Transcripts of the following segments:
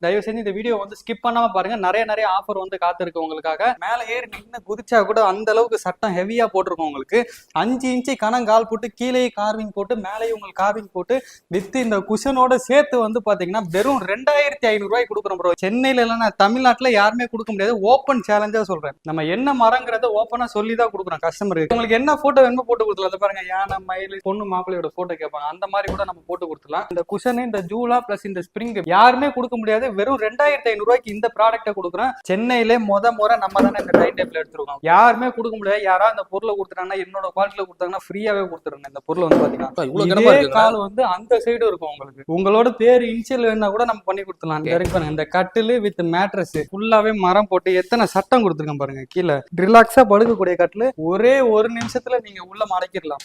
தயவு செஞ்சு இந்த வீடியோ வந்து ஸ்கிப் பண்ணாம பாருங்க. நிறைய ஆஃபர் வந்து காத்திருக்கு உங்களுக்காக. மேல ஏறி நின்று குதிச்சா கூட அந்த அளவுக்கு சட்டம் ஹெவியா போட்டிருக்கும் உங்களுக்கு. 5 இன்ச்சு கணங்கால் போட்டு கீழே கார்விங் போட்டு மேலேயும் உங்களுக்கு கார்விங் போட்டு வித் இந்த குஷனோட சேர்த்து வந்து பாத்தீங்கன்னா வெறும் 2500 ரூபாய் கொடுக்குறோம் ப்ரோ. சென்னையில இல்லைன்னா தமிழ்நாட்டுல யாருமே கொடுக்க முடியாது. ஓப்பன் சேலஞ்சா சொல்றேன். நம்ம என்ன மரங்கிறத ஓப்பனா சொல்லி தான் கொடுக்குறோம் கஸ்டமருக்கு. உங்களுக்கு என்ன போட்டோ வேணுமோ போட்டு கொடுத்துலாம். பாருங்க யானை மயில் பொண்ணு மாப்பிள்ளையோட போட்டோ கேட்பாங்க, அந்த மாதிரி கூட நம்ம போட்டு கொடுத்துலாம். இந்த குஷன் இந்த ஜூலா பிளஸ் இந்த ஸ்பிரிங் யாருமே கொடுக்க முடியாது. வெறும் 2500 ரூபாய்க்கு இந்த ப்ராடக்ட்டை கொடுக்குறேன். சென்னையிலே முறை நம்ம தானே இந்த டைம் டேபிள் எடுத்துருக்கோம். யாருமே கொடுக்க முடியாது. யாரா இந்த பொருளை கொடுத்துட்டாங்கன்னா என்னோட குவாலிட்டியில கொடுத்தாங்கன்னா ஃப்ரீயாவே கொடுத்துருங்க. இந்த பொருள் வந்து பாத்தீங்கன்னா கால் வந்து அந்த சைடு இருக்கும் உங்களுக்கு. உங்களோட பேர் இன்சியல் வேணா கூட நம்ம பண்ணி கொடுத்துலாம். இந்த கட்டில் வித் மேட்ரஸ் ஃபுல்லாவே மரம் போட்டு எத்தனை சட்டம் கொடுத்துருக்கேன் பாருங்க. கீழே ரிலாக்ஸா படுக்கக்கூடிய கட்டில் ஒரே ஒரு நிமிஷத்துல நீங்க உள்ள மடக்கிடலாம்.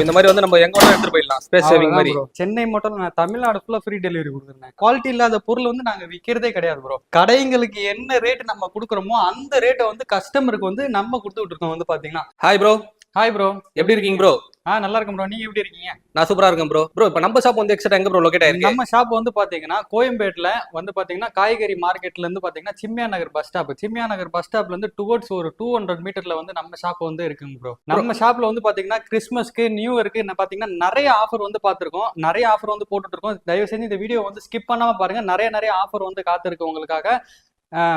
இந்த மாதிரி வந்து நம்ம எங்க வேணா எடுத்துட்டு போயிடலாம். ஸ்பேஸ் சேவிங் மாதிரி. சென்னை மட்டும் நான் தமிழ்நாடு ஃபுல்லா ஃப்ரீ டெலிவரி கொடுக்குறேன். குவாலிட்டி இல்லாத பொருள் வந்து நாங்க விற்கிறதே கிடையாது ப்ரோ. கடைங்களுக்கு என்ன ரேட் நம்ம கொடுக்குறோமோ அந்த ரேட்டை வந்து கஸ்டமருக்கு வந்து நம்ம கொடுத்துட்டு இருக்கோம். வந்து பாத்தீங்கன்னா ஹாய் ப்ரோ. ஹாய் ப்ரோ, எப்படி இருக்கீங்க ப்ரோ? நல்லா இருக்கும் ப்ரோ. நீங்க எப்படி இருக்கீங்க? நான் சூப்பரா இருக்கேன் ப்ரோ. ப்ரோ இப்போ நம்ம ஷாப் வந்து எக்ஸாக்ட்டா எங்க ப்ரோ லொகேட் ஆயிருக்கு? நம்ம ஷாப் வந்து பாத்தீங்கன்னா கோயம்பேட்ல வந்து பாத்தீங்கன்னா காய்கறி மார்க்கெட்ல இருந்து பாத்தீங்கன்னா சிம்மியா நகர் பஸ் ஸ்டாப். சிம்மியா நகர் பஸ் ஸ்டாப்ல இருந்து டுவர்ட்ஸ் ஒரு 200 மீட்டர்ல வந்து நம்ம ஷாப் வந்து இருக்குங்க ப்ரோ. நம்ம ஷாப்ல வந்து பாத்தீங்கன்னா கிறிஸ்மஸ்க்கு நியூ இயருக்கு பாத்தீங்கன்னா நிறைய ஆஃபர் வந்து பாத்துருக்கோம். நிறைய ஆஃபர் வந்து போட்டுட்டு இருக்கோம். தயவு செஞ்சு இந்த வீடியோ வந்து ஸ்கிப் பண்ணாம பாருங்க. நிறைய ஆஃபர் வந்து காத்திருக்கு உங்களுக்காக.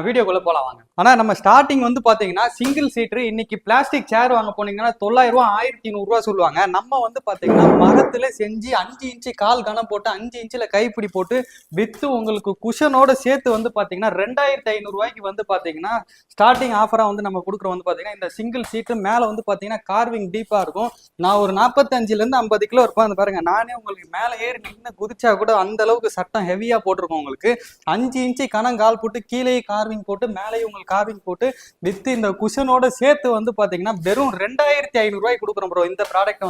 வீடியோக்குள்ள போலாம் வாங்க. ஆனா நம்ம ஸ்டார்டிங் வந்து பாத்தீங்கன்னா சிங்கிள் சீட்டர் இன்னைக்கு பிளாஸ்டிக் சேர் வாங்க போனீங்கன்னா 900 ரூபா 1500 ரூபா சொல்லுவாங்க. நம்ம வந்து பாத்தீங்கன்னா மரத்துல செஞ்சு 5 இன்ச்சு கால் கணம் போட்டு 5 இன்ச்சுல கைப்பிடி போட்டு வித்து உங்களுக்கு குஷனோட சேர்த்து வந்து பாத்தீங்கன்னா 2500 ரூபாய்க்கு வந்து பாத்தீங்கன்னா ஸ்டார்டிங் ஆஃபரா வந்து நம்ம கொடுக்குறோம். வந்து பாத்தீங்கன்னா இந்த சிங்கிள் சீட்டு மேல வந்து பாத்தீங்கன்னா கார்விங் டீப்பா இருக்கும். நான் ஒரு 45 இருந்து 50 கிலோ இருப்பேன். பாருங்க நானே உங்களுக்கு மேல ஏறி நின்று குதிச்சா கூட அந்த அளவுக்கு சட்டம் ஹெவியா போட்டிருக்கோம் உங்களுக்கு. 5 இன்ச்சு கணங்கால் போட்டு கீழே கார்விங் போட்டு மேலேயும் உங்களுக்கு கார்விங் போட்டு வித் இந்த குஷனோட சேர்த்து வந்து பாத்தீங்கன்னா வெறும் 2500 ரூபாய் கொடுக்குறோம் ப்ரோ. இந்த ப்ராடக்ட்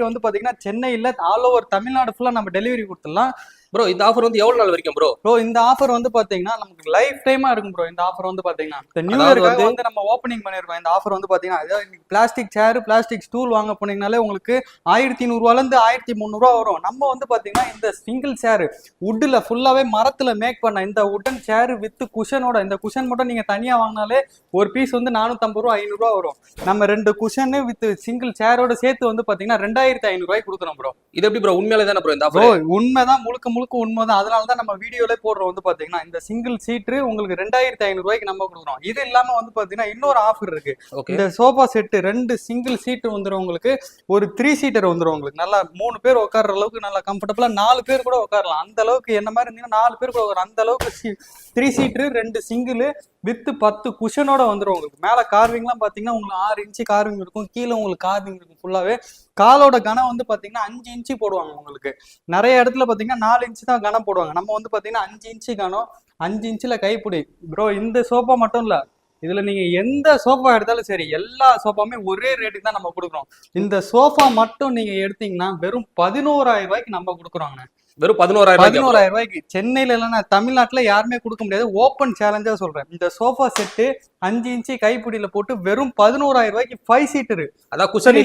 வந்து பாத்தீங்கன்னா சென்னையில ஆல் ஓவர் தமிழ்நாடு ஃபுல்லா நம்ம டெலிவரி கொடுத்துடலாம் ப்ரோ. இந்த ஆஃபர் வந்து எவ்வளவு நாள் வரைக்கும் ப்ரோ? ப்ரோ இந்த ஆஃபர் வந்து பாத்தீங்கன்னா நமக்கு லைஃப் டைமா இருக்கும் ப்ரோ. இந்த ஆஃபர் வந்து பாத்தீங்கன்னா இந்த நியூ இயர்க்கு வந்து நம்ம ஓபனிங் பண்ணிருக்கோம். இந்த ஆஃபர் வந்து பாத்தீங்கன்னா பிளாஸ்டிக் சேர் பிளாஸ்டிக் ஸ்டூல் வாங்க போனீங்கனாலே உங்களுக்கு 1500 ரூபால இருந்து 1300 ரூபா வரும். நம்ம வந்து பாத்தீங்கன்னா இந்த சிங்கிள் சேர் வுட்ல ஃபுல்லாவே மரத்துல மேக் பண்ண இந்த வுடன் சேர் வித் குஷனோட, இந்த குஷன் மட்டும் நீங்க தனியா வாங்கினாலே ஒரு பீஸ் வந்து 450 ரூபா 500 ரூபா வரும். நம்ம 2 குஷன் வித் சிங்கிள் சேரோட சேர்த்து வந்து பாத்தீங்கன்னா 2500 ரூபாய்க்கு கொடுக்குறோம் ப்ரோ. இது எப்படி ப்ரோ? உண்மையிலே தானே ப்ரோ இந்த ஆஃபர்? உண்மைதான், முழுக்க உண்மைதான். அதனாலதான் நம்ம வீடியோல போடுறோம். வந்து பாத்தீங்கன்னா இந்த சிங்கிள் சீட்டு உங்களுக்கு 2500 ரூபாய்க்கு நம்ம கொடுக்குறோம். இது இல்லாம வந்து பாத்தீங்கன்னா இன்னொரு ஆஃபர் இருக்கு. இந்த சோஃபா செட்டு 2 சிங்கிள் சீட்டு வந்துடும் உங்களுக்கு. ஒரு 3 சீட்டர் வந்துடும் உங்களுக்கு. நல்லா 3 பேர் உட்கார்ற அளவுக்கு நல்லா கம்ஃபர்டபுளா 4 பேர் கூட உட்காரலாம். அந்த அளவுக்கு என்ன மாதிரி இருந்தீங்கன்னா 4 பேர் கூட உட்கார அந்த அளவுக்கு 3 சீட்டர் 2 சிங்கிள் வித் 10 குஷனோட வந்துடும் உங்களுக்கு. மேல கார்விங்லாம் பாத்தீங்கன்னா உங்களுக்கு 6 இன்ச்சு கார்விங் இருக்கும். கீழே உங்களுக்கு கார்விங் இருக்கும் ஃபுல்லாவே. காலோட கனம் வந்து பாத்தீங்கன்னா 5 இன்ச்சு போடுவாங்க உங்களுக்கு. நிறைய இடத்துல பாத்தீங்கன்னா 4 இன்ச்சு தான் கனம் போடுவாங்க. நம்ம வந்து பாத்தீங்கன்னா 5 இன்ச்சு கனம் 5 இன்ச்சுல கைப்பிடி ப்ரோ. இந்த சோஃபா மட்டும் இல்ல, இதுல நீங்க எந்த சோஃபா எடுத்தாலும் சரி எல்லா சோஃபாவுமே ஒரே ரேட்டுக்கு தான் நம்ம கொடுக்குறோம். இந்த சோஃபா மட்டும் நீங்க எடுத்தீங்கன்னா வெறும் 11000 ரூபாய்க்கு நம்ம கொடுக்குறோங்க. வெறும் 11000 ரூபாய்க்கு. சென்னையில இல்லைன்னா தமிழ்நாட்டுல யாருமே கொடுக்க முடியாது. ஓப்பன் சேலஞ்சா சொல்றேன். இந்த சோஃபா செட்டு 5 இன்ச்சு கைப்பிடியில போட்டு வெறும் 11000 ரூபாய்க்கு 5 சீட்டர். அதான் குஷன்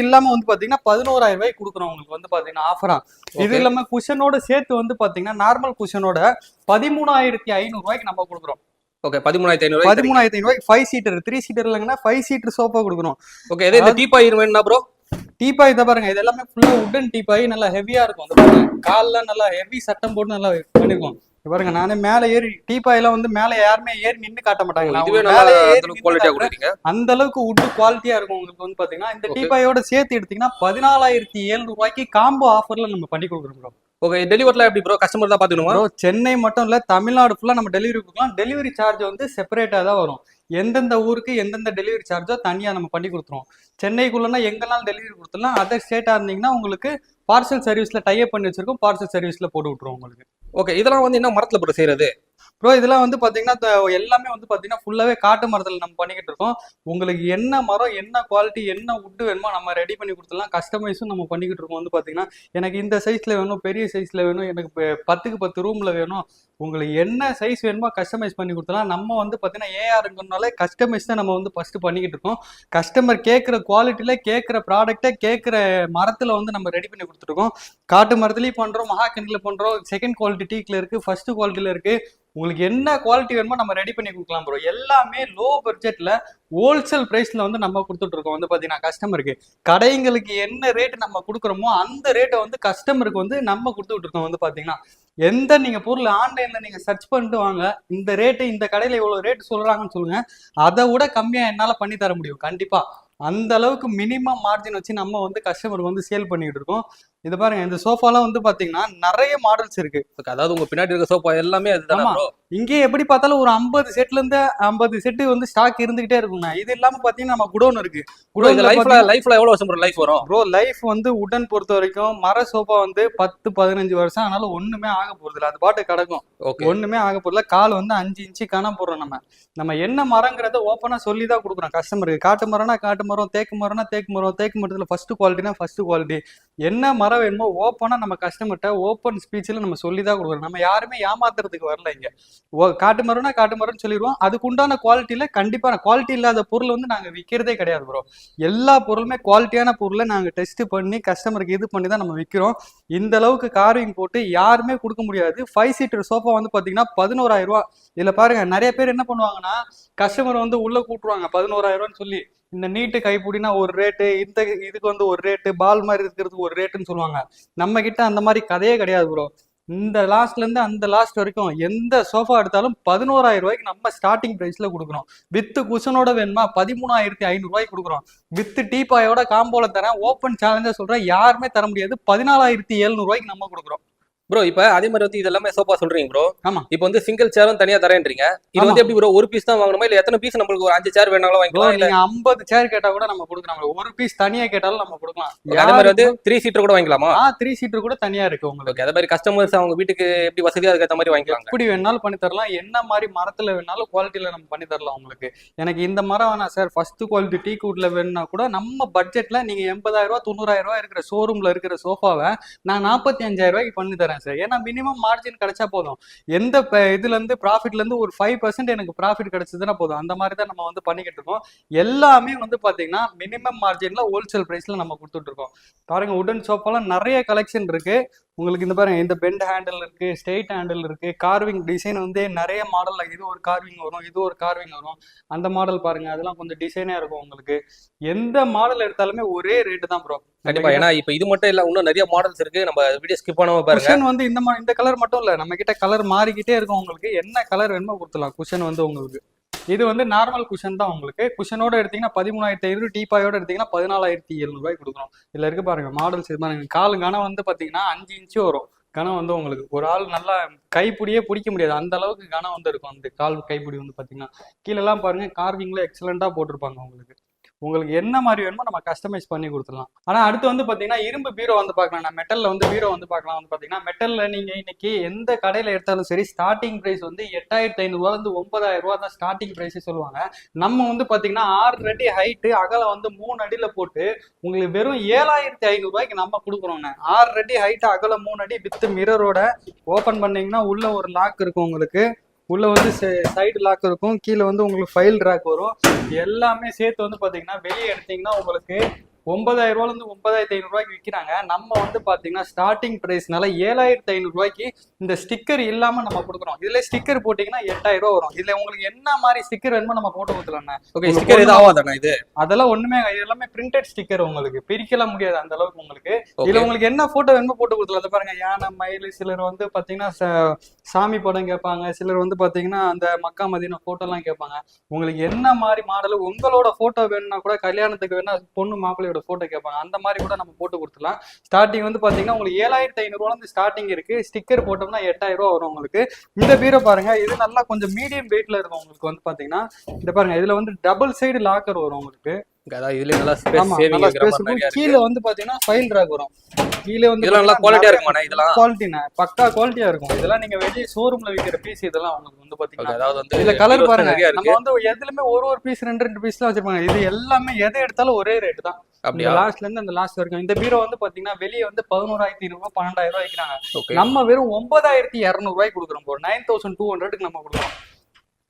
இல்லாம வந்து பாத்தீங்கன்னா 11000 ரூபாய்க்கு கொடுக்குறோம் உங்களுக்கு. வந்து பாத்தீங்கன்னா ஆஃபரா இது இல்லாம குஷனோட சேர்த்து வந்து பாத்தீங்கன்னா நார்மல் குஷனோட 13500 ரூபாய்க்கு நம்ம கொடுக்குறோம். ஓகே, 13500 ரூபாய்க்கு 5 சீட்டர் 3 சீட்டர் இல்லைங்கன்னா 5 சீட்டர் சோஃபா கொடுக்குறோம். ஓகே, இந்த டீபாய் வேணும்னா ப்ரோ? டீபாய் தான் பாருங்க. இது எல்லாமே ஃபுல்லா உடன் டீபாய், நல்லா ஹெவியா இருக்கும். கால்ல நல்லா ஹெவி சட்டம் போட்டு நல்லா பண்ணிருக்கோம். பாருங்க நானே மேல ஏறி டீபாய் வந்து மேல யாருமே ஏறி நின்று காட்ட மாட்டாங்க. அந்த அளவுக்கு உட் குவாலிட்டியா இருக்கும் உங்களுக்கு. வந்து பாத்தீங்கன்னா இந்த டீபாயோட சேர்த்து எடுத்தீங்கன்னா 14700 ரூபாய்க்கு காம்போ ஆஃபர்ல நம்ம பண்ணி கொடுக்குறோம். ஓகே, டெலிவரிலாம் எப்படி ப்ரோ? கஸ்டமர் தான் பாத்துக்கணுமா? சென்னை மட்டும் இல்ல தமிழ்நாடு ஃபுல்லா நம்ம டெலிவரி கொடுக்கலாம். டெலிவரி சார்ஜ் வந்து செப்பரேட்டா தான் வரும். எந்தெந்த ஊருக்கு எந்தெந்த டெலிவரி சார்ஜோ தனியா நம்ம பண்ணி கொடுத்துருவோம். சென்னைக்குள்ளனா எங்கனாலும் டெலிவரி கொடுத்துடலாம். அதர் ஸ்டேட்டா இருந்தீங்கன்னா உங்களுக்கு பார்சல் சர்வீஸ்ல டைப் பண்ணி வச்சிருக்கோம். பார்சல் சர்வீஸ்ல போட்டு விட்டுருவோம் உங்களுக்கு. ஓகே, இதெல்லாம் வந்து என்ன மரத்துல போட்டு செய்யறது? ப்ரோ இதெல்லாம் வந்து பாத்தீங்கன்னா எல்லாமே வந்து பாத்தீங்கன்னா ஃபுல்லாவே காட்டு மரத்துல நம்ம பண்ணிக்கிட்டு இருக்கோம். உங்களுக்கு என்ன மரம், என்ன குவாலிட்டி, என்ன வுட் வேணுமோ நம்ம ரெடி பண்ணி கொடுத்துடலாம். கஸ்டமைஸும் நம்ம பண்ணிக்கிட்டு இருக்கோம். வந்து பாத்தீங்கன்னா எனக்கு இந்த சைஸ்ல வேணும், பெரிய சைஸ்ல வேணும், எனக்கு 10க்கு 10 ரூம்ல வேணும், உங்களுக்கு என்ன சைஸ் வேணுமோ கஸ்டமைஸ் பண்ணி கொடுத்துலாம். நம்ம வந்து பாத்தீங்கன்னா ஏஆர்ங்கிறதுனால கஸ்டமைஸ் தான் நம்ம வந்து ஃபர்ஸ்ட் பண்ணிக்கிட்டு இருக்கோம். கஸ்டமர் கேட்குற குவாலிட்டியில, கேட்குற ப்ராடக்ட்டை, கேட்குற மரத்துல வந்து நம்ம ரெடி பண்ணி கொடுத்துருக்கோம். காட்டு மரத்துலயும் பண்றோம், மகாகனில பண்றோம், செகண்ட் குவாலிட்டி டீக்ல இருக்கு, ஃபர்ஸ்ட் குவாலிட்டியில இருக்கு. உங்களுக்கு என்ன குவாலிட்டி வேணுமோ நம்ம ரெடி பண்ணி கொடுக்கலாம் ப்ரோ. எல்லாமே லோ பட்ஜெட்ல ஹோல்சேல் பிரைஸ்ல வந்து நம்ம கொடுத்துட்டு இருக்கோம். வந்து பாத்தீங்கன்னா கஸ்டமருக்கு கடைங்களுக்கு என்ன ரேட் நம்ம கொடுக்குறோமோ அந்த ரேட்டை வந்து கஸ்டமருக்கு வந்து நம்ம கொடுத்துட்டு இருக்கோம். வந்து பாத்தீங்கன்னா எந்த நீங்க பொருள் ஆன்லைன்ல நீங்க சர்ச் பண்ணிட்டு வாங்க, இந்த ரேட்டு இந்த கடையில இவ்வளவு ரேட் சொல்றாங்கன்னு சொல்லுங்க, அதை விட கம்மியா என்னால பண்ணி தர முடியும் கண்டிப்பா. அந்த அளவுக்கு மினிமம் மார்ஜின் வச்சு நம்ம வந்து கஸ்டமருக்கு வந்து சேல் பண்ணிட்டு இருக்கோம். இது பாருங்க, இந்த சோஃபாலாம் வந்து பாத்தீங்கன்னா நிறைய மாடல்ஸ் இருக்கு. அதாவது உங்க பின்னாடி இருக்க சோஃபா எல்லாமே அதுதான் ப்ரோ. இங்கே எப்படி பார்த்தாலும் ஒரு 50 செட்ல இருந்து 50 செட்டு வந்து ஸ்டாக் இருந்துகிட்டே இருக்குங்க. இது இல்லாம பாத்தீங்கன்னா நம்ம குடோன் இருக்கு. லைஃப்ல எவ்வளவு வருஷம் ப்ரோ லைஃப் வரும் ப்ரோ? லைஃப் வந்து உடன் பொறுத்த வரைக்கும் மர சோஃபா வந்து 10-15 வருஷம் ஆனாலும் ஒண்ணுமே ஆக போறது இல்லை. அது பாட்டு கிடக்கும், ஒண்ணுமே ஆக போறதுல. கால் வந்து 5 இன்ச்சு காண போடுறோம். நம்ம என்ன மரங்கிறத ஓப்பனா சொல்லி தான் கொடுக்குறோம் கஸ்டமருக்கு. காட்டு மரம்னா காட்டு மரம், தேக்கு மரம்னா தேக்கு மரம், தேக்கு மரத்துல ஃபர்ஸ்ட் குவாலிட்டினா ஃபர்ஸ்ட் குவாலிட்டி. என்ன மரம் வேணுமோ ஓப்பனா நம்ம கஸ்டமர்கிட்ட ஓப்பன் ஸ்பீச்ல நம்ம சொல்லி தான் கொடுக்குறோம். நம்ம யாருமே ஏமாத்துறதுக்கு வரல இங்க. காட்டு மரம்னா காட்டு மரம்னு சொல்லிடுவோம். அதுக்கு உண்டான குவாலிட்டியில கண்டிப்பான குவாலிட்டி இல்லாத பொருள் வந்து நாங்க விற்கிறதே கிடையாது ப்ரோ. எல்லா பொருளுமே குவாலிட்டியான பொருளை நாங்க டெஸ்ட் பண்ணி கஸ்டமருக்கு இது பண்ணி தான் நம்ம விற்கிறோம். இந்த அளவுக்கு கார்விங் போட்டு யாருமே கொடுக்க முடியாது. 5 சீட்டர் சோஃபா வந்து பாத்தீங்கன்னா 11,000 ரூபாய். இதுல பாருங்க, நிறைய பேர் என்ன பண்ணுவாங்கன்னா கஸ்டமர் வந்து உள்ள கூட்டுருவாங்க 11,000 ரூபான்னு சொல்லி. இந்த நீட்டு கைப்பிடினா ஒரு ரேட்டு, இந்த இதுக்கு வந்து ஒரு ரேட்டு, பால் மாதிரி இருக்கிறதுக்கு ஒரு ரேட்டுன்னு சொல்லுவாங்க. நம்ம கிட்ட அந்த மாதிரி கதையே கிடையாது ப்ரோ. இந்த லாஸ்ட்ல இருந்து அந்த லாஸ்ட் வரைக்கும் எந்த சோஃபா எடுத்தாலும் 11,000 ரூபாய்க்கு நம்ம ஸ்டார்டிங் பிரைஸ்ல கொடுக்குறோம். வித்து குஷனோட வேணுமா 13,500 ரூபாய்க்கு கொடுக்குறோம். வித்து டீபாயோட காம்போல தரேன், ஓப்பன் சேலஞ்சா சொல்றேன், யாருமே தர முடியாது. 14,700 ரூபாய்க்கு நம்ம கொடுக்குறோம் ப்ரோ. இப்ப அதே மாதிரி வந்து இது எல்லாமே சோஃபா சொல்றீங்க ப்ரோ. ஆமா. இப்போ வந்து சிங்கிள் சேரும் தனியா தரேன்றீங்க. இது வந்து எப்படி ப்ரோ, ஒரு பீஸ் தான் வாங்கணுமா இல்ல எத்தனை பீஸ்? நம்மளுக்கு ஒரு 5 சேர் வேணாலும் வாங்கிக்கலாம். இல்ல 50 சேர் கேட்டா கூட நம்ம கொடுக்கலாம். ஒரு பீஸ் தனியா கேட்டாலும் நம்ம கொடுக்கலாம். அதே மாதிரி வந்து 3 சீட்டர் கூட வாங்கிக்கலாமா? 3 சீட்டர் கூட தனியா இருக்கு உங்களுக்கு. அதே மாதிரி கஸ்டமர்ஸ் அவங்க வீட்டுக்கு எப்படி வசதியா அதுக்கு மாதிரி வாங்கிக்கலாம். எப்படி வேணாலும் பண்ணி தரலாம். என்ன மாதிரி மரத்துல வேணாலும் குவாலிட்டியில நம்ம பண்ணி தரலாம் உங்களுக்கு. எனக்கு இந்த மரம் வேணாம் சார், ஃபர்ஸ்ட் குவாலிட்டி டீ கூட்ல வேணும்னா கூட நம்ம பட்ஜெட்ல நீங்க 80,000 ரூபாய் 90,000 ரூபாய் இருக்கிற ஷோரூம்ல இருக்கிற சோஃபாவை நான் 45,000 ரூபாய்க்கு பண்ணி தரேன் சார். ஏன்னா மினிமம் மார்ஜின் கிடைச்சா போதும். எந்த இதுல இருந்து ப்ராஃபிட்ல இருந்து ஒரு 5% எனக்கு ப்ராஃபிட் கிடைச்சதுன்னா போதும். அந்த மாதிரி தான் நம்ம வந்து பண்ணிக்கிட்டு இருக்கோம். எல்லாமே வந்து பாத்தீங்கன்னா மினிமம் மார்ஜின்ல ஹோல்சேல் பிரைஸ்ல நம்ம கொடுத்துட்டு இருக்கோம். பாருங்க, உடன் சோஃபாலாம் நிறைய கலெக்ஷன் இருக்கு உங்களுக்கு. இந்த பாருங்க, இந்த பெண்ட் ஹேண்டில் இருக்கு, ஸ்ட்ரெயிட் ஹேண்டில் இருக்கு, கார்விங் டிசைன் வந்து நிறைய மாடல்ல இது ஒரு கார்விங் வரும், இது ஒரு கார்விங் வரும். அந்த மாடல் பாருங்க, அதெல்லாம் கொஞ்சம் டிசைனா இருக்கும் உங்களுக்கு. எந்த மாடல் எடுத்தாலுமே ஒரே ரேட்டு தான் ப்ரோ. கண்டிப்பா. ஏன்னா இப்ப இது மட்டும் இல்ல, இன்னும் நிறைய மாடல்ஸ் இருக்கு. நம்ம வீடியோ ஸ்கிப் பண்ணாம பாருங்க. குஷன் வந்து இந்த கலர் மட்டும் இல்ல, நம்ம கிட்ட கலர் மாறிக்கிட்டே இருக்கும். உங்களுக்கு என்ன கலர் வேணுமோ கொடுத்துலாம். குஷன் வந்து உங்களுக்கு இது வந்து நார்மல் குஷன் தான் உங்களுக்கு. குஷனோட எடுத்தீங்கன்னா 13,500, டீபாயோட எடுத்தீங்கன்னா 14,700 ரூபாய் கொடுக்குறோம். இதுல இருக்கு பாருங்க மாடல்ஸ். இது பாருங்க, கால் கனம் வந்து பாத்தீங்கன்னா 5 இன்ச்சு வரும். கனம் வந்து உங்களுக்கு ஒரு ஆள் நல்லா கைப்பிடியே பிடிக்க முடியாது, அந்த அளவுக்கு கனம் வந்து இருக்கும். அந்த கால் கைப்பிடி வந்து பாத்தீங்கன்னா கீழெல்லாம் பாருங்க கார்விங்ல எக்ஸலண்டா போட்டிருப்பாங்க உங்களுக்கு. உங்களுக்கு என்ன மாதிரி வேணுமோ நம்ம கஸ்டமைஸ் பண்ணி கொடுத்துடலாம். ஆனா அடுத்து வந்து பாத்தீங்கன்னா இரும்பு பீரோ வந்து பார்க்கலாம். நான் மெட்டல்ல வந்து பீரோ வந்து பார்க்கலாம். வந்து பாத்தீங்கன்னா மெட்டல்ல நீங்க இன்னைக்கு எந்த கடையில எடுத்தாலும் சரி, ஸ்டார்டிங் பிரைஸ் வந்து 8,500 ரூபாய் வந்து 9,000 ரூபாய் தான் ஸ்டார்டிங் பிரைஸ் சொல்லுவாங்க. நம்ம வந்து பாத்தீங்கன்னா 6 அடி ஹைட்டு, அகலம் வந்து 3 அடியில போட்டு உங்களுக்கு வெறும் 7,500 ரூபாய்க்கு நம்ம கொடுக்குறோங்க. 6 அடி ஹைட்டு, அகலம் 3 அடி வித் மிரரோட ஓபன் பண்ணீங்கன்னா உள்ள ஒரு லாக் இருக்கும் உங்களுக்கு. உள்ள வந்து சைடு லாக் இருக்கும், கீழே வந்து உங்களுக்கு ஃபைல் ரேக் வரும். எல்லாமே சேர்த்து வந்து பாத்தீங்கன்னா வெளியே எடுத்தீங்கன்னா உங்களுக்கு 9,000 ரூபாயில இருந்து 9,500 ரூபாய்க்கு விற்கிறாங்க. நம்ம வந்து பாத்தீங்கன்னா ஸ்டார்டிங் பிரைஸ்னால 7,500 ரூபாய்க்கு இந்த ஸ்டிக்கர் இல்லாம நம்ம கொடுக்குறோம். இதுல ஸ்டிக்கர் போட்டீங்கன்னா 8,000 ரூபாய் வரும். இதுல உங்களுக்கு என்ன மாதிரி ஸ்டிக்கர் வேணுமோ நம்ம போட்டு கொடுத்துலாம். ஸ்டிக்கர் எது ஆகாதானே? இது அதெல்லாம் ஒண்ணுமே, இது எல்லாமே பிரிண்டட் ஸ்டிக்கர். உங்களுக்கு பிரிக்கலாம் முடியாது அந்த அளவுக்கு உங்களுக்கு. இதுல உங்களுக்கு என்ன போட்டோ வேணுமோ போட்டு கொடுத்துலாம். அதை பாருங்க, யானை, மயில், சிலர் வந்து பாத்தீங்கன்னா சாமி படம் கேட்பாங்க, சிலர் வந்து பாத்தீங்கன்னா அந்த மக்கா மதினா போட்டோ எல்லாம் கேட்பாங்க. உங்களுக்கு என்ன மாதிரி மாடல் உங்களோட போட்டோ வேணும்னா கூட, கல்யாணத்துக்கு வேணா பொண்ணு மாப்பிள்ளையோட போட்டோ கேட்பாங்க, அந்த மாதிரி கூட நம்ம போட்டு கொடுத்துலாம். ஸ்டார்டிங் வந்து பாத்தீங்கன்னா உங்களுக்கு 7,500 ரூபாய் இருந்து ஸ்டார்டிங் இருக்கு. ஸ்டிக்கர் போட்டோம்னா 8,000 ரூபாய் வரும் உங்களுக்கு. இந்த பீரோ பாருங்க, இது நல்லா கொஞ்சம் மீடியம் வெயிட்ல இருக்கும் உங்களுக்கு. வந்து பாத்தீங்கன்னா இந்த பாருங்க, இதுல வந்து டபுள் சைடு லாக்கர் வரும் உங்களுக்கு. அதாவது இதுல நல்லா ஸ்பேஸ் ஆமா சேவிங் நல்லா இருக்கிற ஸ்பேஸ் மாதிரி நிறைய இருக்கும். இருக்கு. கீழே வந்து பாத்தீங்கன்னா ஃபைல் ரேக் வரும். கீழே வந்து இதெல்லாம் நல்லா குவாலிட்டியா இருக்குமாண்ணா இதெல்லாம்? குவாலிட்டினா பக்கா குவாலிட்டியா இருக்கும். இதெல்லாம் நீங்க வெளியே ஷோரூம்ல விக்கிற பீஸ் இதெல்லாம் உங்களுக்கு வந்து பாத்தீங்கன்னா அதாவது வந்து இதுல கலர் heroes பாருங்க. நிறைய நம்ம இருக்கு. வந்து எதுலயுமே ஒரு பீஸ் ரெண்டு பீஸ்லாம் வச்சிருப்பாங்க. இது எல்லாமே எதை எடுத்தாலும் ஒரே ரேட் தான். இந்த அப்படியா? லாஸ்ட்ல இருந்து அந்த லாஸ்ட் வரைக்கும். இந்த பீரோ வந்து பாத்தீங்கன்னா வெளியே வந்து 11,500 12,000 விற்கிறாங்க. ஓகே. நம்ம வெறும் 9,200 கொடுக்குறோம் ப்ரோ. 9,200 நம்ம கொடுக்குறோம்.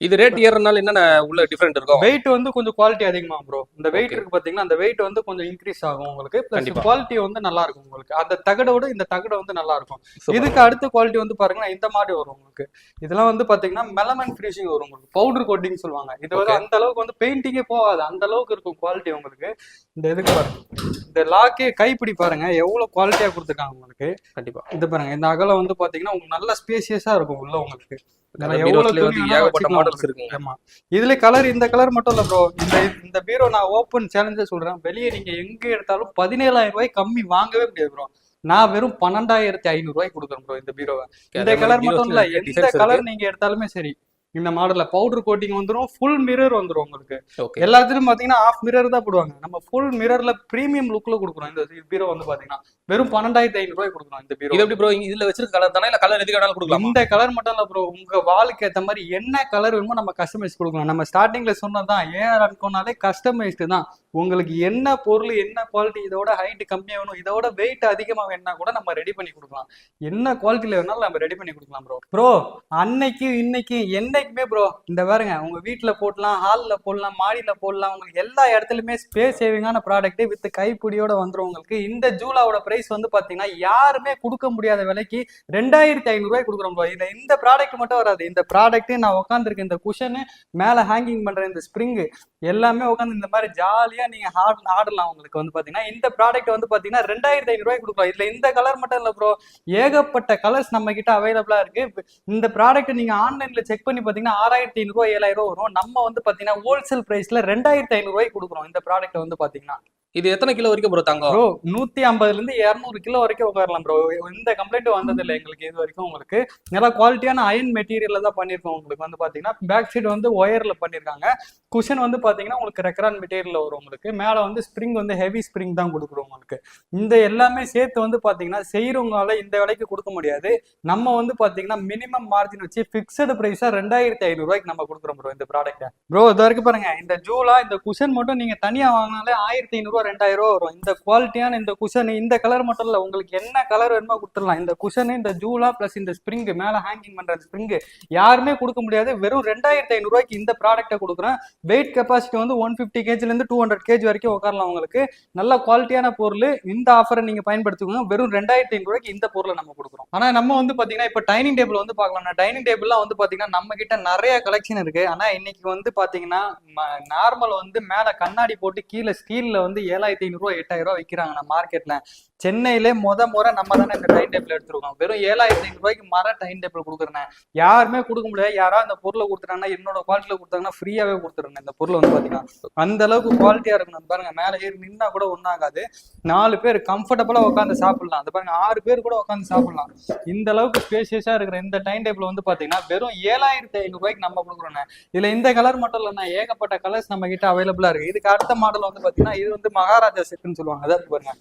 இது ரேட் ஏறனால என்னென்ன உள்ள டிஃபரெண்ட் இருக்கும்? வெயிட் வந்து கொஞ்சம் குவாலிட்டி அதிகமா ப்ரோ. இந்த வெயிட் Okay. இருக்கு பாத்தீங்கன்னா அந்த வெயிட் வந்து கொஞ்சம் இன்க்ரீஸ் ஆகும் உங்களுக்கு. பிளஸ் கண்டிப்பா. குவாலிட்டி வந்து நல்லா இருக்கும் உங்களுக்கு. அந்த தகடோட இந்த தகடு வந்து நல்லா இருக்கும். Super. இதுக்கு அடுத்த குவாலிட்டி வந்து பாருங்கன்னா இந்த மாதிரி வரும் உங்களுக்கு. இதெல்லாம் வந்து பாத்தீங்கன்னா மெலமன் ஃபினிஷிங் வரும் உங்களுக்கு. பவுடர் கோட்டிங் சொல்லுவாங்க. இது வந்து Okay. அந்த அளவுக்கு வந்து பெயிண்டிங்கே போகாது. அந்த அளவுக்கு இருக்கும் குவாலிட்டி உங்களுக்கு. இந்த இதுக்கு பாருங்க. இந்த லாக்கே கைப்பிடி பாருங்க எவ்வளவு குவாலிட்டியா கொடுத்துருக்காங்க உங்களுக்கு. கண்டிப்பா. இது பாருங்க இந்த அகலம் வந்து பாத்தீங்கன்னா உங்களுக்கு நல்ல ஸ்பேசியஸா இருக்கும் உள்ள உங்களுக்கு. அந்த எவ்வளவு பீரோஸ்ல வந்து துணி வேணா ஏகப்பட்ட வச்சுக்கலாம் மாடல்ஸ் உங்களுக்கு. இருக்குங்க. ஆமா. இதுல கலர் இந்த கலர் மட்டும் இல்ல ப்ரோ. இந்த பீரோ நான் ஓப்பன் சேலஞ்சா சொல்றேன். வெளியே நீங்க எங்க எடுத்தாலும் 17,000 கம்மி வாங்கவே முடியாது ப்ரோ. நான் வெறும் 12,500 கொடுக்குறேன் ப்ரோ இந்த பீரோவை. இந்த அதே மாதிரி கலர் மட்டும் இல்ல, பீரோஸ்ல எந்த டிசைன்ஸ் இருக்கு. கலர் நீங்க எடுத்தாலுமே சரி. இந்த மாடல்ல பவுடர் கோட்டிங் வந்துரும், ஃபுல் மிரர் வந்துரும் உங்களுக்கு. ஓகே. எல்லாத்துலயும் பாத்தீங்கன்னா ஆஃப் மிரர் தான் போடுவாங்க. நம்ம ஃபுல் மிரர்ல பிரீமியம் லுக்ல கொடுக்குறோம். இந்த பீரோ வந்து பாத்தீங்கன்னா வெறும் 12,500 கொடுக்குறோம் இந்த பீரோ. இது எப்படி ப்ரோ இதுல வச்சிருக்க கலர் தானே இல்ல கலர் எதுக்கு வேணாலும் கொடுக்கலாமா? இந்த கலர் மட்டும் இல்ல ப்ரோ, உங்க வாலுக்கு ஏத்த மாதிரி என்ன கலர் வேணுமோ நம்ம கஸ்டமைஸ் கொடுக்கலாம். நம்ம ஸ்டார்டிங்ல சொன்னதான் ஏஆர் அன்கோனாலே கஸ்டமைஸ்டு தான். உங்களுக்கு என்ன பொருள் என்ன குவாலிட்டி, இதோட ஹைட் கம்மியா வேணும், இதோட வெயிட் அதிகமா வேணா கூட நம்ம ரெடி பண்ணி கொடுக்கலாம். என்ன குவாலிட்டியில வேணாலும் நம்ம ரெடி பண்ணி கொடுக்கலாம் ப்ரோ. ப்ரோ அன்னைக்கு இன்னைக்கு என்னைக்குமே ப்ரோ இந்த பாருங்க உங்க வீட்டுல போடலாம், ஹால்ல போடலாம், மாடியில போடலாம். உங்களுக்கு எல்லா இடத்துலயுமே ஸ்பேஸ் சேவிங்கான ப்ராடக்ட் வித் கைப்பிடியோட வந்துரும் உங்களுக்கு. இந்த ஜூலாவோட பிரைஸ் வந்து பாத்தீங்கன்னா யாருமே கொடுக்க முடியாத விலைக்கு 2,500 கொடுக்குறோம் ப்ரோ. இந்த ப்ராடக்ட் மட்டும் வராது. இந்த ப்ராடக்ட் நான் உட்காந்துருக்கேன், இந்த குஷனு மேல ஹேங்கிங் பண்ற இந்த ஸ்ப்ரிங் எல்லாமே உட்காந்து இந்த மாதிரி ஜாலியா நீங்க ஆடலாம். உங்களுக்கு வந்து பாத்தீங்கன்னா இந்த ப்ராடக்ட் வந்து பாத்தீங்கன்னா 2,500 கொடுக்கலாம். இதுல இந்த கலர் மட்டும் இல்ல ப்ரோ, ஏகப்பட்ட கலர்ஸ் நம்ம கிட்ட அவைலபிளா இருக்கு. இந்த ப்ராடக்ட் நீங்க ஆன்லைன்ல செக் பண்ணி பாத்தீங்கன்னா 6,500 7,000 வரும். நம்ம வந்து பாத்தீங்கன்னா ஹோல்சேல் பிரைஸ்ல 2,500 கொடுக்குறோம் இந்த ப்ராடக்ட் வந்து பாத்தீங்கன்னா. இது எத்தனை கிலோ வரைக்கும் ப்ரோ தாங்கும்? ப்ரோ 150 இருந்து 200 கிலோ வரைக்கும் உட்காரலாம் ப்ரோ. இந்த கம்ப்ளைண்ட் வந்தது இல்லை எங்களுக்கு இது வரைக்கும். உங்களுக்கு நல்லா குவாலிட்டியான அயன் மெட்டீரியல்ல தான் பண்ணிருக்கோம். உங்களுக்கு வந்து பாத்தீங்கன்னா பேக் சைடு வந்து ஒயர்ல பண்ணிருக்காங்க. குஷன் வந்து பாத்தீங்கன்னா உங்களுக்கு ரெக்ரான் மெட்டீரியல் வரும் உங்களுக்கு. மேல வந்து ஸ்ப்ரிங் வந்து ஹெவி ஸ்ப்ரிங் தான் கொடுக்குறோம் உங்களுக்கு. இந்த எல்லாமே சேர்த்து வந்து பாத்தீங்கன்னா செய்யறவங்களால இந்த விலைக்கு கொடுக்க முடியாது. நம்ம வந்து பாத்தீங்கன்னா மினிமம் மார்ஜின் வச்சு பிக்சடு பிரைஸா 2,500 நம்ம கொடுக்குறோம் ப்ரோ இந்த ப்ராடக்ட். ப்ரோ இது வரைக்கும் பாருங்க இந்த ஜூலா இந்த குஷன் மட்டும் நீங்க தனியா வாங்கினாலே 1,500 2,000 வரும். இந்த குவாலிட்டியான இந்த குஷன் இந்த கலர் மட்டும் இல்ல, உங்களுக்கு என்ன கலர் வேணுமோ கொடுத்துடலாம். இந்த குஷன் இந்த ஜூலா பிளஸ் இந்த ஸ்ப்ரிங் மேல ஹேங்கிங் பண்ற ஸ்ப்ரிங் யாருமே கொடுக்க முடியாது. வெறும் 2,500 இந்த ப்ராடக்ட்டை கொடுக்குறேன். வெயிட் கெப்பாசிட்டி வந்து 150 kg இருந்து 200 kg வரைக்கும் உட்காரலாம் உங்களுக்கு. நல்ல குவாலிட்டியான பொருள். இந்த ஆஃபரை நீங்க பயன்படுத்திக்கோங்க. வெறும் 2,500 இந்த பொருளை நம்ம கொடுக்குறோம். ஆனா நம்ம வந்து பாத்தீங்கன்னா இப்ப டைனிங் டேபிள் வந்து பாக்கலாம். டைனிங் டேபிள்லாம் வந்து பாத்தீங்கன்னா நம்ம கிட்ட நிறைய கலெக்ஷன் இருக்கு. ஆனா இன்னைக்கு வந்து பாத்தீங்கன்னா நார்மல் வந்து மேல கண்ணாடி போட்டு கீழே ஸ்டீல்ல வந்து 7,500 8,000 விற்கிறாங்க மார்க்கெட்ல. சென்னையிலே முறை நம்ம தானே இந்த டைனிங் டேபிள் எடுத்துருக்கோம். வெறும் 7,500 மர டைனிங் டேபிள் கொடுக்குறேன். யாருமே கொடுக்க முடியாது. யாரா அந்த பொருளை கொடுத்துட்டாங்கன்னா என்னோட குவாலிட்டியில கொடுத்தாங்கன்னா ஃப்ரீயாவே கொடுத்துருங்க. இந்த பொருள் வந்து பாத்தீங்கன்னா அந்த அளவுக்கு குவாலிட்டியா இருக்கணும். பாருங்க மேல ஏறி நின்னா கூட ஒன்றாகாது. 4 பேர் கம்ஃபர்டபுளா உட்காந்து சாப்பிடலாம். அது பாருங்க 6 பேர் கூட உட்காந்து சாப்பிடலாம். இந்த அளவுக்கு ஸ்பேசியஸா இருக்கிற இந்த டைனிங் டேபிள் வந்து பாத்தீங்கன்னா வெறும் 7,500 நம்ம கொடுக்குறோம். இதுல இந்த கலர் மட்டும் இல்லைன்னா ஏகப்பட்ட கலர்ஸ் நம்ம கிட்ட அவைலபிளா இருக்கு. இதுக்கு அடுத்த மாடல் வந்து பாத்தீங்கன்னா இது வந்து மகாராஜா செட்னு சொல்லுவாங்க. அதாவது பாருங்க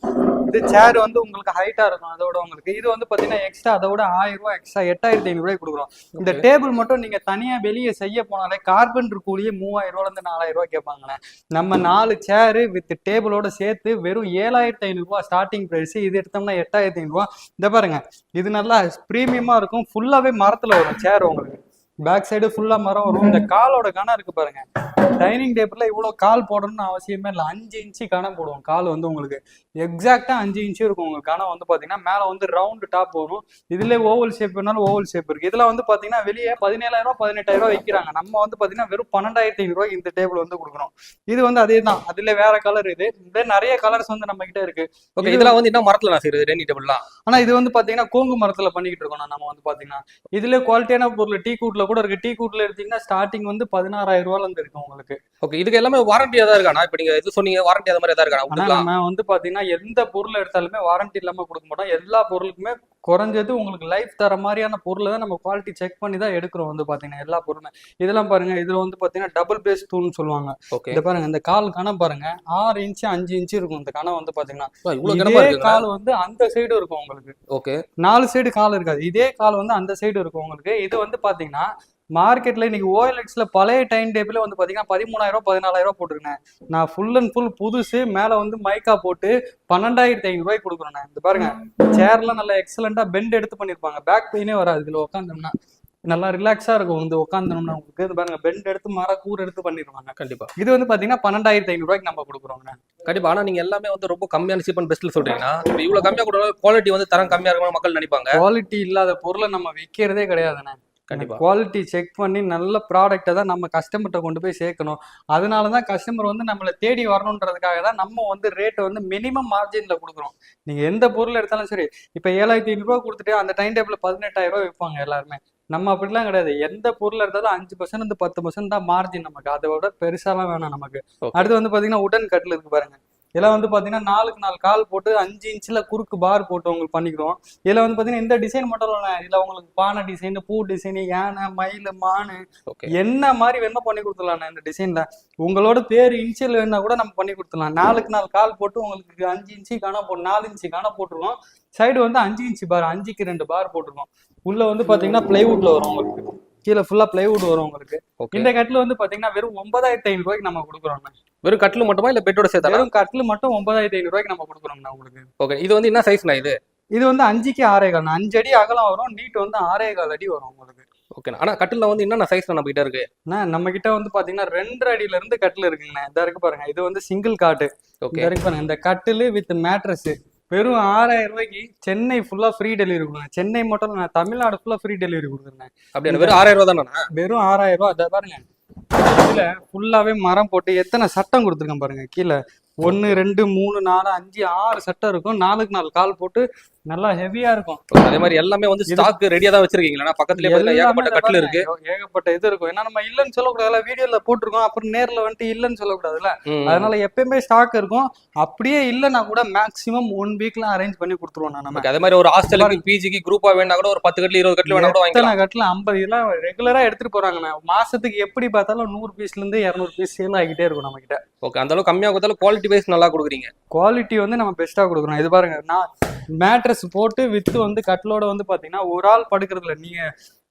இது சேர் வந்து உங்களுக்கு ஹைட்டா இருக்கும். அதோட உங்களுக்கு இது வந்து பாத்தீங்கன்னா எக்ஸ்ட்ரா அதோட 1,000 எக்ஸ்ட்ரா 8,500 கொடுக்குறோம். இந்த டேபிள் மட்டும் நீங்க தனியா வெளியே செய்ய போனாலே கார்பெண்டர் கூலியே 3,000 இருந்து 4,000 கேட்பாங்கண்ணே. நம்ம 4 சேரு வித் டேபிளோட சேர்த்து வெறும் 7,500 ஸ்டார்டிங் பிரைஸ். இது எடுத்தோம்னா 8,500. இந்த பாருங்க இது நல்லா பிரீமியமா இருக்கும். ஃபுல்லாவே மரத்துல வரும் சேர் உங்களுக்கு. பேக் சைடு ஃபுல்லா மரம் வரும். இந்த காலோட கணம் இருக்கு பாருங்க. டைனிங் டேபிள்ல இவ்வளவு கால் போடணும்னு அவசியமே இல்லை. 5 இன்ச்சு கணம் போடுவோம். கால் வந்து உங்களுக்கு எக்ஸாக்டா 5 இன்ச்சு இருக்கும். உங்களுக்கு கணம் வந்து பாத்தீங்கன்னா மேல வந்து ரவுண்டு டாப் வரும். இதுல ஓவல் ஷேப் வேணாலும் ஓவல் ஷேப் இருக்கு. இதுல வந்து பாத்தீங்கன்னா வெளியே 17,000 18,000 விற்கிறாங்க. நம்ம வந்து பாத்தீங்கன்னா வெறும் 12,500 இந்த டேபிள் வந்து கொடுக்குறோம். இது வந்து அதே தான். அதுல வேற கலர் இது. இந்த நிறைய கலர்ஸ் வந்து நம்ம கிட்ட இருக்கு. ஓகே. இதெல்லாம் வந்து என்ன மரத்துல நான் செய்யறது டைனிங் டேபிள்லாம்? ஆனா இது வந்து பாத்தீங்கன்னா கோங்கு மரத்துல பண்ணிக்கிட்டு இருக்கோம். நம்ம வந்து பாத்தீங்கன்னா இதுல குவாலிட்டியான பொருள் டீ கூட்ல கூட இருக்கு. டீ கூட்ல எடுத்தீங்கன்னா ஸ்டார்டிங் வந்து 16,000 ரூபாயில இருந்து இருக்கு உங்களுக்கு. ஓகே, இதுக்கு எல்லாமே வாரண்டி ஏதாவது இருக்காண்ணா? இப்ப நீங்க இது சொன்னீங்க வாரண்டி அந்த மாதிரி ஏதாவது ஆனா இருக்காண்ணா? நம்ம வந்து பாத்தீங்கன்னா எந்த பொருள் எடுத்தாலுமே வாரண்டி இல்லாம கொடுக்க மாட்டோம். எல்லா பொருளுக்குமே குறைஞ்சது உங்களுக்கு லைஃப் தர மாதிரியான பொருளை தான் நம்ம குவாலிட்டி செக் பண்ணி தான் எடுக்கிறோம் வந்து பாத்தீங்கன்னா எல்லா பொருளுமே. இதெல்லாம் பாருங்க, இதுல வந்து பாத்தீங்கன்னா டபுள் பேஸ் தூள்னு சொல்லுவாங்க. ஓகே, இந்த பாருங்க, இந்த கால் கணம் பாருங்க 6 இன்ச்சு 5 இன்ச்சு இருக்கும். இந்த கணம் வந்து பாத்தீங்கன்னா இவ்வளவு கனமா இதே இருக்குங்க. கால் வந்து அந்த சைடு இருக்கும் உங்களுக்கு. ஓகே, 4 சைடு கால் இருக்காது, இதே கால் வந்து அந்த சைடு இருக்கும் உங்களுக்கு. இது வந்து பாத்தீங்கன்னா மார்க்கெட்ல இன்னைக்கு OLXல பழைய டைம் டேபிள் வந்து பாத்தீங்கன்னா 13,000 14,000 போட்டுருக்கேன். நான் ஃபுல் அண்ட் ஃபுல் புதுசு மேல வந்து மைக்கா போட்டு 12,500 ரூபாய்க்கு கொடுக்குறேன். இந்த பாருங்க, சேர்லாம் நல்லா எக்ஸலண்டா பெண்ட் எடுத்து பண்ணிருப்பாங்க. பேக் பெயினே வராது இதுல உட்காந்தோம்னா. நல்லா ரிலாக்ஸா இருக்கும் வந்து உட்காந்தோம்னா உங்களுக்கு. இது பாருங்க, பெண்ட் எடுத்து கூர் எடுத்து பண்ணிருவாங்க. கண்டிப்பா. இது வந்து பாத்தீங்கன்னா 12,500 ரூபாய்க்கு நம்ம கொடுக்குறோங்க. கண்டிப்பா. ஆனா நீங்க எல்லாமே வந்து ரொம்ப கம்மியான சீப் அண்ட் பெஸ்ட்ல சொல்றீங்கன்னா, இப்ப இவ்வளவு கம்மியா கூட குவாலிட்டி வந்து தரம் கம்மியா இருக்கணும் மக்கள் நினைப்பாங்க. குவாலிட்டி இல்லாத பொருளை நம்ம விற்கிறதே கிடையாதுண்ணே. கண்டிப்பா. குவாலிட்டி செக் பண்ணி நல்ல ப்ராடக்ட்டை தான் நம்ம கஸ்டமர்கிட்ட கொண்டு போய் சேர்க்கணும். அதனால தான் கஸ்டமர் வந்து நம்மளை தேடி வரணுன்றதுக்காக தான் நம்ம வந்து ரேட்டை வந்து மினிமம் மார்ஜினில் கொடுக்குறோம். நீங்கள் எந்த பொருள் எடுத்தாலும் சரி, இப்போ 7,500 ரூபா கொடுத்துட்டு அந்த டைம் டேபிள் 18,000 ரூபா விற்பாங்க எல்லாருமே. நம்ம அப்படிலாம் கிடையாது. எந்த பொருள் எடுத்தாலும் 5% இருந்து 10% தான் மார்ஜின் நமக்கு. அதை விட பெருசாலாம் வேணாம் நமக்கு. அடுத்து வந்து பார்த்தீங்கன்னா உடன் கட்டில் இருக்கு பாருங்க. இதெல்லாம் வந்து பார்த்தீங்கன்னா 4க்கு 4 கால் போட்டு 5 இன்ச்சில் குறுக்கு பார் போட்டு உங்களுக்கு பண்ணிக்கிறோம். இதில் வந்து பார்த்தீங்கன்னா இந்த டிசைன் மட்டும் இல்லை, இதில் உங்களுக்கு பானை டிசைன், பூ டிசைன், யானை, மயில், மானு, என்ன மாதிரி வேணுமோ பண்ணி கொடுத்துடலாம். இந்த டிசைனில் உங்களோட பேர் இன்ச்சில் வேணா கூட நம்ம பண்ணி கொடுத்துடலாம். 4க்கு 4 கால் போட்டு உங்களுக்கு 5 இன்ச்சு காண போட்டு 4 இன்ச்சு காண போட்டுருவோம். சைடு வந்து 5 இன்ச்சு பார், 5க்கு 2 பார் போட்டுருவோம். உள்ள வந்து பார்த்தீங்கன்னா பிளைவுட்ல வரும் உங்களுக்கு. கீழே ஃபுல்லா பிளைவுட் வரும் உங்களுக்கு. இந்த கட்டில் வந்து பாத்தீங்கன்னா வெறும் 9,500 ரூபாய்க்கு நம்ம கொடுக்குறோம். வெறும் கட்டில் மட்டுமா இல்ல பெட்டோட சேர்த்தா? வெறும் கட்டில் மட்டும் 9,500 ரூபாய்க்கு நம்ம கொடுக்குறோம்ண்ணா உங்களுக்கு. ஓகே, இது வந்து என்ன சைஸ்ண்ணா? இது வந்து 5க்கு 6.25, 5 அடி அகலம் வரும். நீட் வந்து 6.25 அடி வரும் உங்களுக்கு. ஓகே, ஆனா கட்டில வந்து என்னென்ன சைஸ் நம்ம கிட்ட இருக்கு? நம்ம கிட்ட வந்து பாத்தீங்கன்னா 2 அடியில இருந்து கட்டில் இருக்குங்கண்ணா. இதா இருக்கு பாருங்க, இது வந்து சிங்கிள் காட்டு. இதா இருக்கு பாருங்க, இந்த கட்டில் வித் மேட்ரஸ் வெறும் 6,000 ரூபாய்க்கு சென்னை ஃபுல்லா ஃப்ரீ டெலிவரி கொடுக்குறேன். சென்னை மட்டும் நான் தமிழ்நாடு ஃபுல்லா ஃப்ரீ டெலிவரி கொடுக்குறேன். அப்படி வெறும் 6,000 ரூபா தானே? வெறும் 6,000 ரூபா. அதை பாருங்க, இதுல ஃபுல்லாவே மரம் போட்டு எத்தனை சட்டம் கொடுத்துருக்கேன் பாருங்க. கீழே 1 2 3 4 5 6 சட்டம் இருக்கும். 4க்கு 4 கால் போட்டு நல்லா ஹெவியா இருக்கும். அதே மாதிரி எல்லாமே வந்து ஸ்டாக் ரெடியா தான் வச்சிருக்கீங்களா? பக்கத்துலயே ஏகப்பட்ட கட்டில் இருக்கு, ஏகப்பட்ட இது இருக்கும். ஏன்னா நம்ம இல்லன்னு சொல்லக்கூடாதுல, வீடியோல போட்டிருக்கோம், அப்புறம் நேர்ல வந்துட்டு இல்லன்னு சொல்லக்கூடாதுல்ல. அதனால எப்பயுமே ஸ்டாக் இருக்கும். அப்படியே இல்லைன்னா கூட மேக்ஸிமம் 1 வீக்ல அரேஞ்ச் பண்ணி கொடுத்துருவோம் நம்ம. அதே மாதிரி ஒரு ஹாஸ்டலுக்கு பிஜிக்கு குரூப்பா வேணா கூட ஒரு 10 கட்டில் 20 கட்டில் வேணா கூட வாங்கிக்கலாம். கட்டில் 50 இதெல்லாம் ரெகுலரா எடுத்துட்டு போறாங்கண்ணா. மாசத்துக்கு எப்படி பார்த்தாலும் 100 பீஸ்ல இருந்து 200 பீஸ் சேல் ஆகிட்டே இருக்கும் நம்ம கிட்ட. ஓகே, அந்த அளவுக்கு கம்மியா கொடுத்தாலும் குவாலிட்டி வைஸ் நல்லா கொடுக்குறீங்க. குவாலிட்டி வந்து நம்ம பெஸ்டா கொடுக்குறோம். இது பாருங்க, நான் மேட்ரஸ் போட்டு வித்து வந்து கட்டிலோட வந்து பாத்தீங்கன்னா ஒரு ஆள் படுக்கிறதுல நீங்க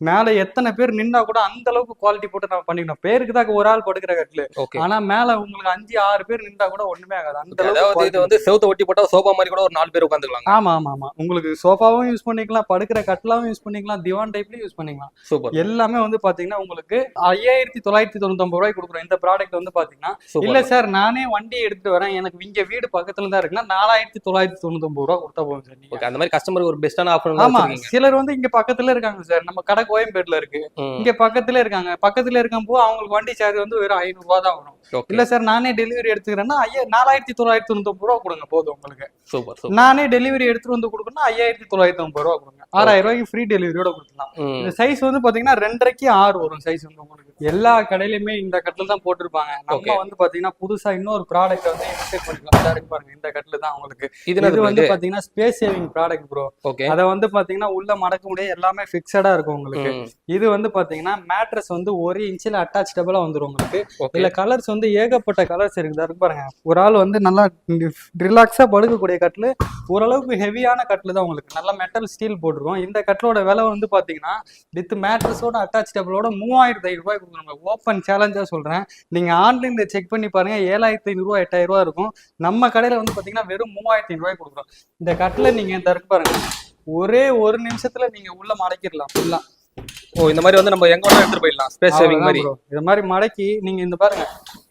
மேல எத்தனை பேர் நின்னா கூட அந்த அளவுக்கு குவாலிட்டி போட்டு நம்ம பண்ணிக்கணும். பேருக்கு தான் ஒரு ஆள் படுக்கிற கட்டில். ஆனா மேல உங்களுக்கு 5 6 பேர் நின்றா கூட ஒண்ணுமே ஆகாது. அந்த அளவுக்கு இது வந்து செவுத்த ஒட்டி போட்டா சோஃபா மாதிரி கூட ஒரு 4 பேர் உட்காந்துக்கலாம். ஆமா ஆமா ஆமா, உங்களுக்கு சோஃபாவும் யூஸ் பண்ணிக்கலாம், படுக்கிற கட்டிலாவும் யூஸ் பண்ணிக்கலாம், திவான் டைப்லயும் யூஸ் பண்ணிக்கலாம். சூப்பர். எல்லாமே வந்து பாத்தீங்கன்னா உங்களுக்கு 5,999 ரூபாய்க்கு கொடுக்குறோம். இந்த ப்ராடக்ட் வந்து பாத்தீங்கன்னா இல்ல சார் நானே வண்டி எடுத்துட்டு வரேன், எனக்கு இங்க வீடு பக்கத்துல தான் இருக்குன்னா 4,999 ரூபாய் கொடுத்தா போதும் சார். நீங்க அந்த மாதிரி கஸ்டமருக்கு ஒரு பெஸ்டான ஆஃபர். ஆமா, சிலர் வந்து இங்க பக்கத்துல இருக்காங்க சார், நம்ம கடை கோயம்பேட்ல இருக்கு, இங்க பக்கத்துல இருக்காங்க. பக்கத்துல இருக்கும்போது அவங்களுக்கு வண்டி சார்ஜ் வந்து வெறும் 500 ரூபாய் தான் வரும். இல்ல சார் நானே டெலிவரி எடுத்துக்கிறேன்னா 4,999 ரூபாய் கொடுங்க போதும் உங்களுக்கு. சூப்பர். நானே டெலிவரி எடுத்துட்டு வந்து கொடுக்கணும் 5,950 ரூபாய் கொடுங்க. 6,000 ரூபாய்க்கு ஃப்ரீ டெலிவரியோட கொடுக்கலாம். இந்த சைஸ் வந்து பாத்தீங்கன்னா 2.5க்கு 6 வரும் சைஸ் வந்து உங்களுக்கு. எல்லா கடையிலுமே இந்த கட்டில் தான் போட்டிருப்பாங்க. நம்ம வந்து பாத்தீங்கன்னா புதுசா இன்னொரு ப்ராடக்ட் வந்து இன்ஸ்டேட் பண்ணிக்கலாம் பாருங்க. இந்த கட்டில் தான் உங்களுக்கு. இது வந்து பாத்தீங்கன்னா ஸ்பேஸ் சேவிங் ப்ராடக்ட் ப்ரோ. அதை வந்து பாத்தீங்கன்னா உள்ள மடக்க முடியாது, எல்லாமே பிக்சடா இருக்கும் உங்களுக்கு. இது வந்து பாத்தீங்கன்னா மேட்ரஸ் வந்து 1 இன்ச்சில் அட்டாச்சபிளா வந்துடும் உங்களுக்கு. இல்ல கலர்ஸ் வந்து ஏகப்பட்ட கலர்ஸ் இருக்குது பாருங்க. ஒரு ஆள் வந்து நல்லா ரிலாக்ஸா படுக்கக்கூடிய கட்டில், ஓரளவுக்கு ஹெவியான கட்டில் தான் உங்களுக்கு. நல்லா மெட்டல் ஸ்டீல் போட்டிருக்கோம். இந்த கட்டிலோட விலை வந்து பாத்தீங்கன்னா வித் மேட்ரஸோட அட்டாச்சபிளோட 3,500 ரூபாய் கொடுக்குறோம். ஓப்பன் சேலஞ்சா சொல்றேன், நீங்க ஆன்லைன்ல செக் பண்ணி பாருங்க, 7,500 ரூபாய் 8,000 ரூபாய் இருக்கும். நம்ம கடையில வந்து பாத்தீங்கன்னா வெறும் 3,500 ரூபாய் கொடுக்குறோம். இந்த கட்டில நீங்க இந்த இருக்கு பாருங்க, ஒரே 1 நிமிஷத்துல நீங்க உள்ள மடக்கிடலாம் ஃபுல்லா. இந்த மாதிரி வந்து நம்ம எங்க வேணா எடுத்துட்டு போயிடலாம், ஸ்பேஸ் சேவிங் மாதிரி. இந்த மாதிரி மடக்கி நீங்க இந்த பாருங்க,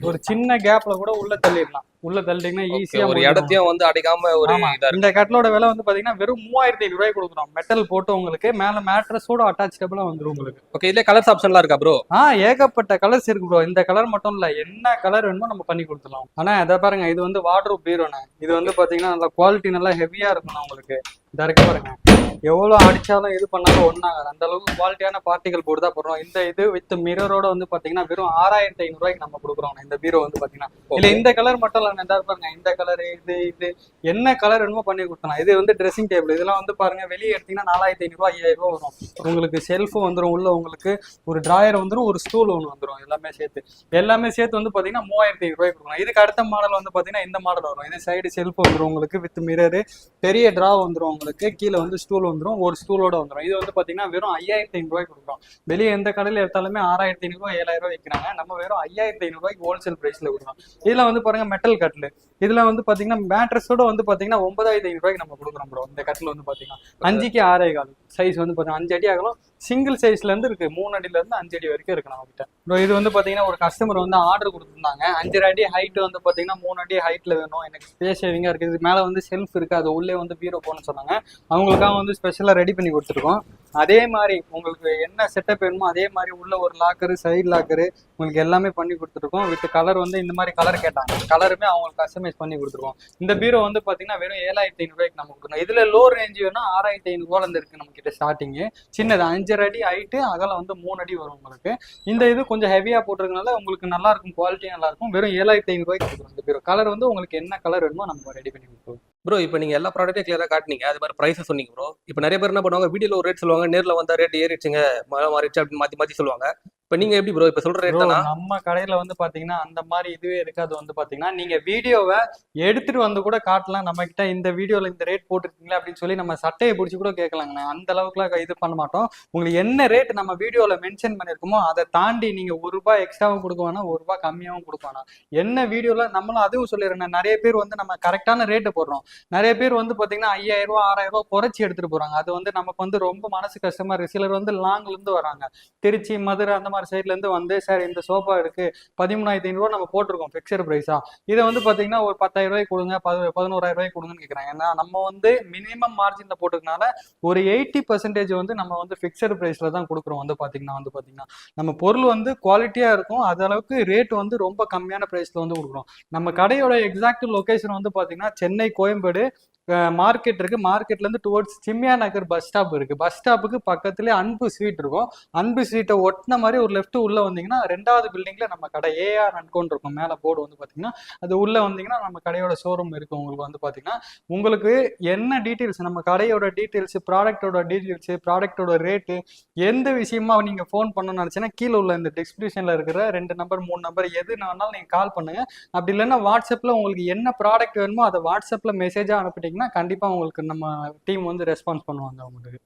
ஒரு சின்ன கேப்ல கூட உள்ள தள்ளிடலாம். உள்ள தள்ளிட்டீங்கன்னா ஈஸியா ஒரு இடத்தையும் வந்து அடைக்காம ஒரு ஆமா. இதா இருக்கு. இந்த கட்டிலோட விலை வந்து பாத்தீங்கன்னா வெறும் 3500 ரூபாய் கொடுக்குறோம். மெட்டல் போட்டு உங்களுக்கு மேல மேட்ரஸோட அட்டாச்சபிளா வந்துரும் உங்களுக்கு. ஓகே, இதுல கலர்ஸ் ஆப்ஷன்லாம் இருக்கா ப்ரோ? ஏகப்பட்ட கலர்ஸ் இருக்கு ப்ரோ. இந்த கலர் மட்டும் இல்ல, என்ன கலர் வேணுமோ நம்ம பண்ணி கொடுத்துடலாம். ஆனா இதை பாருங்க, இது வந்து வார்ட்ரோப் பீரோண்ணே. இது வந்து பாத்தீங்கன்னா நல்லா குவாலிட்டி நல்லா ஹெவியா இருக்கணும் உங்களுக்கு. இந்த இருக்கு பாருங்க, எவ்வளவு அடிச்சாலும் இது பண்ணாலும் ஒண்ணாகாது. அந்த அளவுக்கு குவாலிட்டியான பார்ட்டிகல் போர்டு தான் போடுறோம். இந்த இது வித் மிரரோட வந்து பாத்தீங்கன்னா வெறும் 6500 ரூபாய்க்கு நம்ம கொடுக்குறோம். இந்த பீரோ வந்து பாத்தீங்கன்னா இல்ல இந்த கலர் மட்டும் இல்ல, இந்த பாருங்க, இந்த கலர் இது இது என்ன கலர் வேணுமோ பண்ணி கொடுத்தலாம். இது வந்து ட்ரெஸ்ஸிங் டேபிள். இதெல்லாம் வந்து பாருங்க, வெளியே எடுத்தீங்கன்னா 4500 ரூபாய் 5000 ரூபாய் வரும். உங்களுக்கு ஷெல்ஃப் வந்துடும், உள்ள உங்களுக்கு ஒரு டிராயர் வந்துடும், ஒரு ஸ்டூல் ஒன்று வந்துடும். எல்லாமே சேர்த்து வந்து பாத்தீங்கன்னா 3500 ரூபாய் கொடுக்கணும். இதுக்கு அடுத்த மாடல் வந்து பாத்தீங்கன்னா இந்த மாடல் வரும். இது சைடு ஷெல்ஃப் வந்துடும் உங்களுக்கு வித் மிரரு, பெரிய டிரா வந்துடும் உங்களுக்கு, கீழே வந்து ஸ்டூல் வந்துடும், ஒரு ஸ்டூலோட வந்துடும். இது வந்து பாத்தீங்கன்னா வெறும் 5500 ரூபாய் கொடுக்குறோம். வெளியே எந்த கடையில் எடுத்தாலுமே 6500 ரூபாய் 7000 ரூபாய் விற்கிறாங்க. நம்ம வெறும் 5500 ரூபாய்க்கு ஹோல்சேல் பிரைஸ்ல கொடுக்குறோம். இதுல வந்து பாருங்க மெட்டல் கட்லு. இதுல வந்து பாத்தீங்கன்னா மேட்ரஸோட வந்து பாத்தீங்கன்னா 9500 ரூபாய்க்கு நம்ம கொடுக்குறோம் ப்ரோ. இந்த கட்டில் வந்து பாத்தீங்கன்னா 5க்கு 6.25 சைஸ் வந்து பாத்தீங்கன்னா 5 அடி ஆகலாம். சிங்கிள் சைஸ்ல இருந்து இருக்கு, 3 அடியில இருந்து 5 அடி வரைக்கும் இருக்கு நம்ம கிட்ட ப்ரோ. இது வந்து பாத்தீங்கன்னா ஒரு கஸ்டமர் வந்து ஆர்டர் கொடுத்துருந்தாங்க. 5 அடி ஹைட் வந்து பாத்தீங்கன்னா 3 அடி ஹைட்ல வேணும், எனக்கு ஸ்பேஸ் சேவிங்கா இருக்கு, இது மேல வந்து செல்ஃப் இருக்கு, அது உள்ளே வந்து பீரோ போகணும்னு சொன்னாங்க. அவங்களுக்காக வந்து ஸ்பெஷலா ரெடி பண்ணி கொடுத்துருக்கோம். அதே மாதிரி உங்களுக்கு என்ன செட்டப் வேணுமோ அதே மாதிரி உள்ள ஒரு லாக்கரு, சைடு லாக்கரு உங்களுக்கு எல்லாமே பண்ணி கொடுத்துருக்கோம். வித் கலர் வந்து இந்த மாதிரி கலர் கேட்டாங்க, கலருமே அவங்களுக்கு கஸ்டமைஸ் பண்ணி கொடுத்துருக்கோம். இந்த பீரோ வந்து பாத்தீங்கன்னா வெறும் 7500 ரூபாய்க்கு நம்ம கொடுக்கணும். இதுல லோ ரேஞ்ச் வேணும் 6500 ரூபாயில இருந்து இருக்கு நம்ம கிட்ட ஸ்டார்டிங். சின்னது 5 அடி ஹைட்டு, அகலம் வந்து 3 அடி வரும் உங்களுக்கு. இந்த இது கொஞ்சம் ஹெவியா போட்டிருக்கனால உங்களுக்கு நல்லா இருக்கும், குவாலிட்டி நல்லா இருக்கும். வெறும் 7500 ரூபாய்க்கு கொடுக்குறோம். இந்த பீரோ கலர் வந்து உங்களுக்கு என்ன கலர் வேணுமோ நம்ம ரெடி பண்ணி கொடுத்துருவோம் ப்ரோ. இப்போ நீங்க எல்லா ப்ராடக்ட்டையும் கிளியரா காட்டினீங்க, அது மாதிரி பிரைஸ் சொன்னீங்க ப்ரோ. இப்போ நிறைய பேர் என்ன பண்ணுவாங்க, வீடியோல ஒரு ரேட் சொல்லுவாங்க, நேர்ல வந்தா ரேட் ஏறிடுச்சுங்க, மாறிடுச்சு அப்படின்னு மாத்தி மாத்தி சொல்லுவாங்க. இப்போ நீங்க எப்படி ப்ரோ இப்போ சொல்ற ரேட் தானா? நம்ம கடையில வந்து பாத்தீங்கன்னா அந்த மாதிரி இதுவே இருக்காது. வந்து பாத்தீங்கன்னா நீங்க வீடியோவை எடுத்துட்டு வந்து கூட காட்டலாம். நம்ம கிட்ட இந்த வீடியோல இந்த ரேட் போட்டுருக்கீங்களா அப்படின்னு சொல்லி நம்ம சட்டையை பிடிச்சி கூட கேட்கலாங்கண்ணே. அந்த அளவுக்குலாம் இது பண்ண மாட்டோம். உங்களுக்கு என்ன ரேட் நம்ம வீடியோல மென்ஷன் பண்ணிருக்கோமோ அதை தாண்டி நீங்க ₹1 எக்ஸ்ட்ராவும் கொடுக்க வேணாம், ₹1 கம்மியாவும் கொடுக்க வேணாம். என்ன வீடியோல நம்மளும் அதுவும் சொல்லிடுறேன். நிறைய பேர் வந்து நம்ம கரெக்டான ரேட்டு போடுறோம். நிறைய பேர் வந்து பாத்தீங்கன்னா 5000 ரூபாய் 6000 ரூபாய் குறைச்சி எடுத்துட்டு போறாங்க. அது வந்து நமக்கு வந்து ரொம்ப மனசு கஷ்டமா இருக்கு. சிலர் வந்து லாங்ல இருந்து வராங்க, திருச்சி, மதுரை அந்த மாதிரி சைட்ல இருந்து வந்து, சார் இந்த சோஃபா இருக்கு 13,500 ரூபாய் நம்ம போட்டிருக்கோம் பிக்சர் பிரைஸா, இதை வந்து பாத்தீங்கன்னா ஒரு 10,000 ரூபாய் கொடுங்க, 11,000 ரூபாய் கொடுங்கன்னு கேட்கறாங்க. ஏன்னா நம்ம வந்து மினிமம் மார்ஜின்ல போட்டுக்கனால ஒரு 80% வந்து நம்ம வந்து பிக்சர் பிரைஸ்ல தான் கொடுக்குறோம். வந்து பாத்தீங்கன்னா நம்ம பொருள் வந்து குவாலிட்டியா இருக்கும், அது அளவுக்கு ரேட் வந்து ரொம்ப கம்மியான பிரைஸ்ல வந்து கொடுக்குறோம். நம்ம கடையோட எக்ஸாக்ட் லொகேஷன் வந்து பாத்தீங்கன்னா சென்னை கோயம்பேடு மார்க்கெட் இருக்கு. மார்க்கெட்ல இருந்து டுவர்ட்ஸ் சிம்மியா நகர் பஸ் ஸ்டாப் இருக்கு. பஸ் ஸ்டாப்புக்கு பக்கத்துல அன்பு ஸ்வீட் இருக்கும். அன்பு ஸ்வீட்டை ஒட்டின மாதிரி ஒரு லெஃப்ட் உள்ள வந்தீங்கன்னா 2வது பில்டிங்ல நம்ம கடை ஏஆர் அன்கோன் இருக்கும். மேல போர்டு வந்து பாத்தீங்கன்னா அது உள்ள வந்தீங்கன்னா நம்ம கடையோட ஷோரூம் இருக்கு. உங்களுக்கு வந்து பாத்தீங்கன்னா உங்களுக்கு என்ன டீட்டெயில்ஸ், நம்ம கடையோட டீட்டெயில்ஸ், ப்ராடக்டோட டீட்டெயில்ஸ், ப்ராடக்டோட ரேட்டு, எந்த விஷயமா நீங்க ஃபோன் பண்ணணும்னு நினைச்சீங்கன்னா கீழே உள்ள இந்த டிஸ்கிரிப்ஷன்ல இருக்கிற 2 நம்பர் 3 நம்பர் எது வேணாலும் நீங்க கால் பண்ணுங்க. அப்படி இல்லைன்னா வாட்ஸ்அப்ல உங்களுக்கு என்ன ப்ராடக்ட் வேணுமோ அதை வாட்ஸ்அப்ல மெசேஜா அனுப்பிட்டீங்கன்னா கண்டிப்பா உங்களுக்கு நம்ம டீம் வந்து ரெஸ்பான்ஸ் பண்ணுவாங்க உங்களுக்கு.